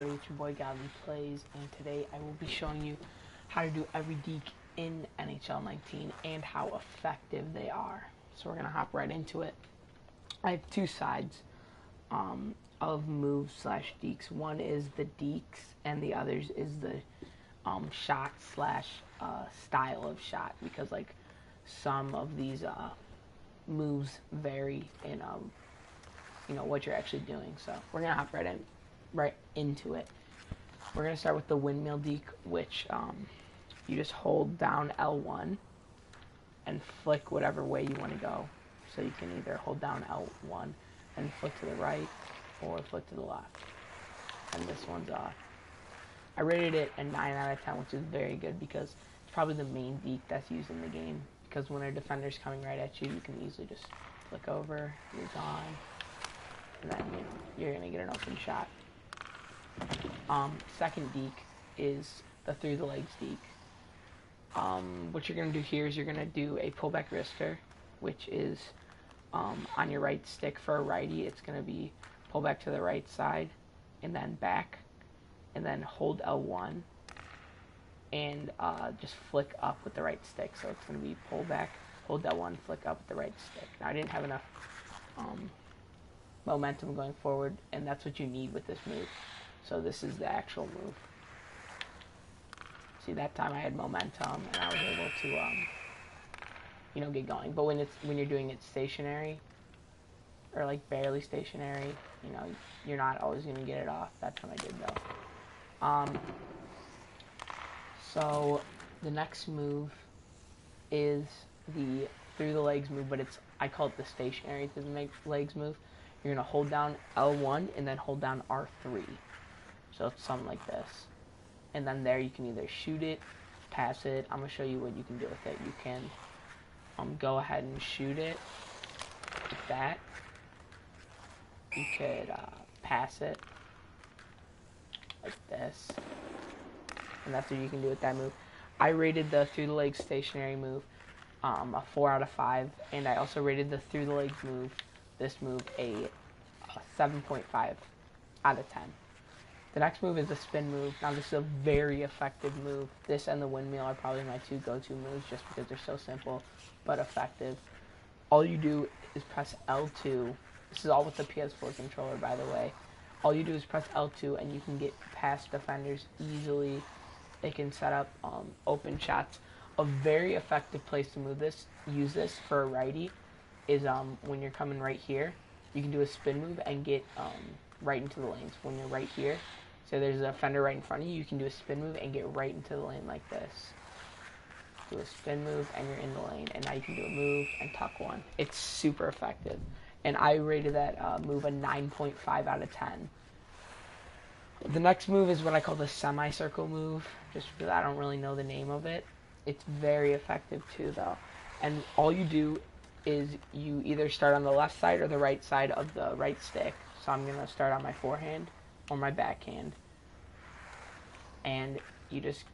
It's your boy Godly Plays, and today I will be showing you how to do every deke in NHL 19 and how effective they are. So we're going to hop right into it. I have two sides of moves slash dekes. One is the dekes and the other is the shot slash style of shot, because like some of these moves vary in what you're actually doing. So we're going to hop right into it. We're going to start with the Windmill Deke, which you just hold down L1 and flick whatever way you want to go. So you can either hold down L1 and flick to the right or flick to the left. And this one's I rated it a 9 out of 10, which is very good because it's probably the main deke that's used in the game. Because when a defender's coming right at you, you can easily just flick over, you're gone, and then you're going to get an open shot. Second deke is the through the legs deke. What you're going to do here is you're going to do a pullback wrister, which is on your right stick for a righty. It's going to be pull back to the right side and then back, and then hold L1 and just flick up with the right stick. So it's going to be pull back, hold L1, flick up with the right stick. Now I didn't have enough momentum going forward, and that's what you need with this move. So this is the actual move. See, that time I had momentum and I was able to get going. But when you're doing it stationary or like barely stationary, you're not always going to get it off. That's what I did though. So the next move is the through the legs move, but I call it the stationary through the legs move. You're going to hold down L1 and then hold down R3. So it's something like this. And then there you can either shoot it, pass it. I'm going to show you what you can do with it. You can go ahead and shoot it like that. You could pass it like this. And that's what you can do with that move. I rated the through the legs stationary move a 4 out of 5. And I also rated the through the legs move, this move, a 7.5 out of 10. The next move is the spin move. Now this is a very effective move. This and the windmill are probably my two go-to moves just because they're so simple but effective. All you do is press L2. This is all with the PS4 controller, by the way. All you do is press L2 and you can get past defenders easily. They can set up open shots. A very effective place to use this for a righty is when you're coming right here. You can do a spin move and get right into the lanes. When you're right here, so there's a defender right in front of you, you can do a spin move and get right into the lane like this. Do a spin move and you're in the lane, and now you can do a move and tuck one. It's super effective, and I rated that move a 9.5 out of 10. The next move is what I call the semicircle move, just because I don't really know the name of it. It's very effective too, though, and all you do is you either start on the left side or the right side of the right stick. So I'm going to start on my forehand or my backhand. And you just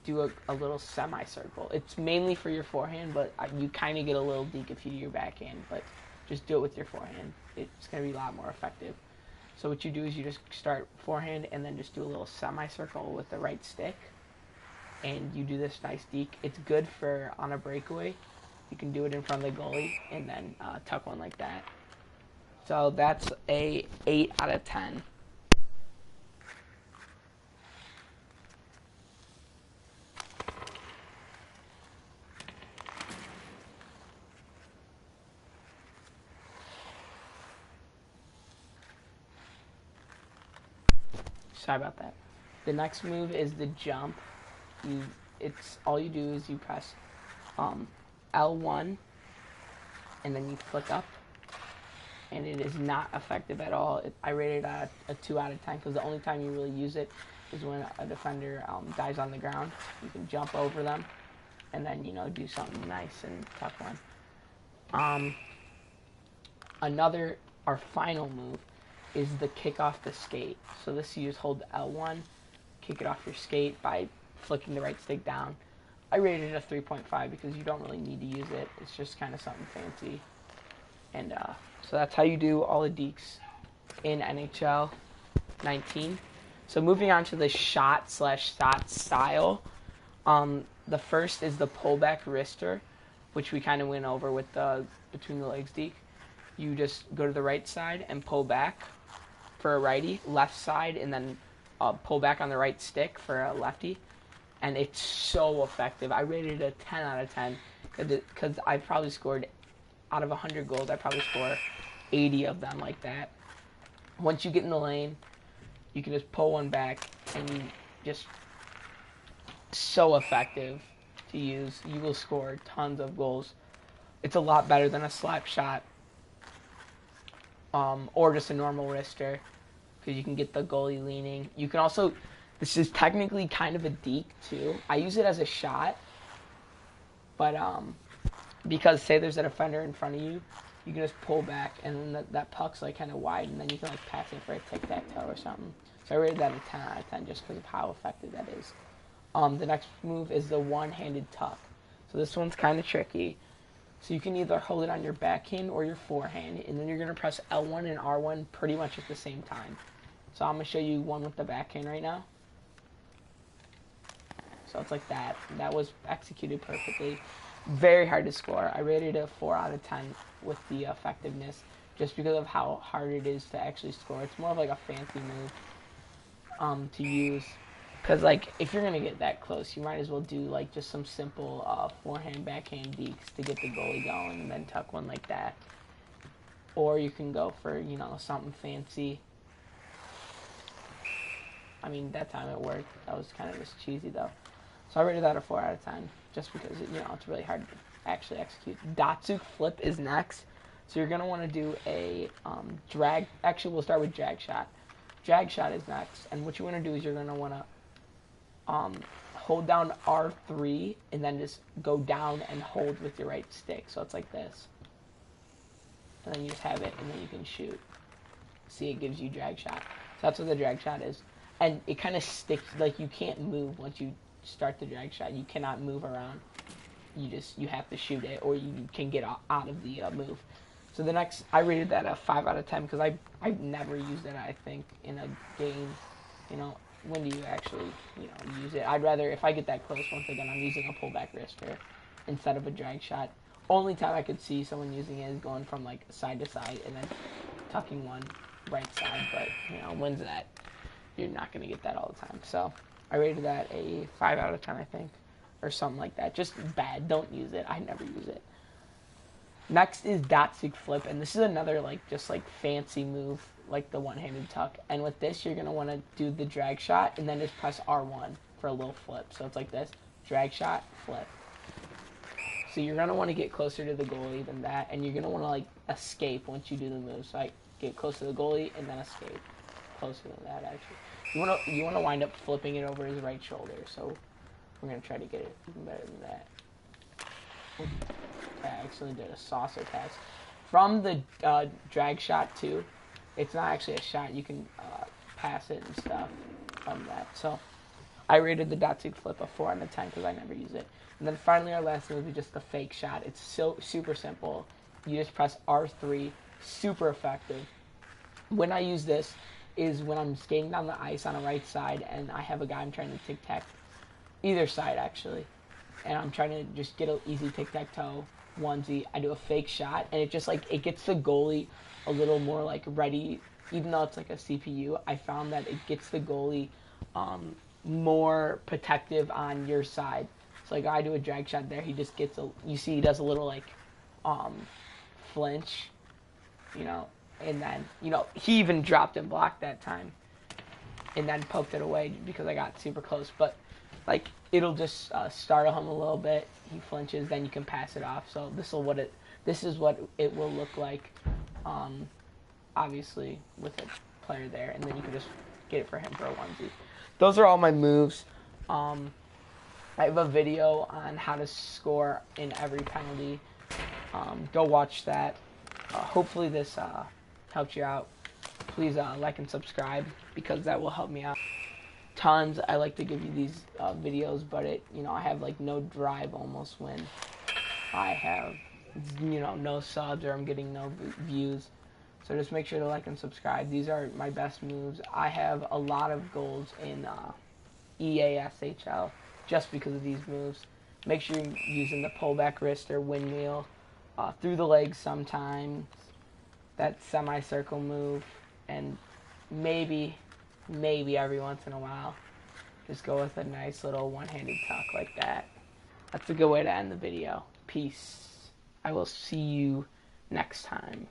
do a little semicircle. It's mainly for your forehand, but you kind of get a little deke if you do your backhand. But just do it with your forehand. It's going to be a lot more effective. So what you do is you just start forehand and then just do a little semicircle with the right stick. And you do this nice deke. It's good for on a breakaway. You can do it in front of the goalie and then tuck one like that. So that's a 8 out of 10. Sorry about that. The next move is the jump. All you do is you press L1 and then you flick up. And it is not effective at all. I rated a 2 out of 10 because the only time you really use it is when a defender dies on the ground. You can jump over them and then do something nice and tuck one. Our final move is the Kickoff the Skate. So this you just hold L1, kick it off your skate by flicking the right stick down. I rated it a 3.5 because you don't really need to use it. It's just kind of something fancy. And so that's how you do all the dekes in NHL 19. So moving on to the shot/shot style. The first is the Pullback Wrister, which we kind of went over with the between the legs deke. You just go to the right side and pull back for a righty, left side, and then pull back on the right stick for a lefty. And it's so effective. I rated it a 10 out of 10 because I probably scored, out of 100 goals, I probably score 80 of them like that. Once you get in the lane, you can just pull one back and you just, so effective to use. You will score tons of goals. It's a lot better than a slap shot or just a normal wrister because you can get the goalie leaning. You can also, this is technically kind of a deke too. I use it as a shot, but because say there's a defender in front of you, you can just pull back and then that puck's like kind of wide and then you can like pass it for a tic-tac-toe or something. So I rated that a 10 out of 10 just because of how effective that is. The next move is the one-handed tuck. So this one's kind of tricky. So you can either hold it on your backhand or your forehand, and then you're going to press L1 and R1 pretty much at the same time. So I'm going to show you one with the backhand right now. So it's like that. That was executed perfectly. Very hard to score. I rated it a 4 out of 10 with the effectiveness just because of how hard it is to actually score. It's more of like a fancy move to use. Because, like, if you're going to get that close, you might as well do, like, just some simple forehand, backhand dekes to get the goalie going and then tuck one like that. Or you can go for, you know, something fancy. I mean, that time it worked. That was kind of just cheesy, though. So I rated that a 4 out of 10 just because, you know, it's really hard to actually execute. Sig Flip is next. So you're going to want to do a drag. Actually, we'll start with drag shot. Drag shot is next. And what you want to do is you're going to want to hold down R3 and then just go down and hold with your right stick. So it's like this. And then you just have it and then you can shoot. See, it gives you drag shot. So that's what the drag shot is. And it kind of sticks, like you can't move once you start the drag shot. You cannot move around. You have to shoot it or you can get out of the move. So the next, I rated that a 5 out of 10 because I've never used it, I think, in a game, you know. When do you actually, you know, use it? I'd rather, if I get that close, once again, I'm using a pullback wrister instead of a drag shot. Only time I could see someone using it is going from, like, side to side and then tucking one right side. But, you know, when's that? You're not going to get that all the time. So I rated that a 5 out of 10, I think, or something like that. Just bad. Don't use it. I never use it. Next is Sig Flip, and this is another, like, just, like, fancy move, like the one-handed tuck. And with this, you're going to want to do the drag shot and then just press R1 for a little flip. So it's like this, drag shot, flip. So you're going to want to get closer to the goalie than that, and you're going to want to, like, escape once you do the move. So I get close to the goalie and then escape. Closer than that, actually. You want to wind up flipping it over his right shoulder. So we're going to try to get it even better than that. I actually did a saucer pass. From the drag shot, too, it's not actually a shot. You can pass it and stuff from that. So I rated the Sig Flip a 4 out of 10 because I never use it. And then finally our last move is just the fake shot. It's so super simple. You just press R3. Super effective. When I use this is when I'm skating down the ice on the right side and I have a guy I'm trying to tic-tac. Either side, actually. And I'm trying to just get an easy tic-tac-toe onesie. I do a fake shot, and it just, like, it gets the goalie a little more, like, ready. Even though it's, like, a CPU, I found that it gets the goalie more protective on your side. So, like, I do a drag shot there. He just gets you see he does a little, like, flinch, you know. And then, you know, he even dropped and blocked that time. And then poked it away because I got super close. But, like, it'll just startle him a little bit. He flinches, then you can pass it off. So this is what it will look like, obviously, with a player there. And then you can just get it for him for a onesie. Those are all my moves. I have a video on how to score in every penalty. Go watch that. Hopefully this helped you out. Please like and subscribe because that will help me out tons. I like to give you these videos, but I have like no drive almost when I have no subs or I'm getting no views. So just make sure to like and subscribe. These are my best moves. I have a lot of goals in EASHL just because of these moves. Make sure you're using the pullback wrister, windmill, through the legs sometimes, that semicircle move, and maybe every once in a while, just go with a nice little one-handed tuck like that. That's a good way to end the video. Peace. I will see you next time.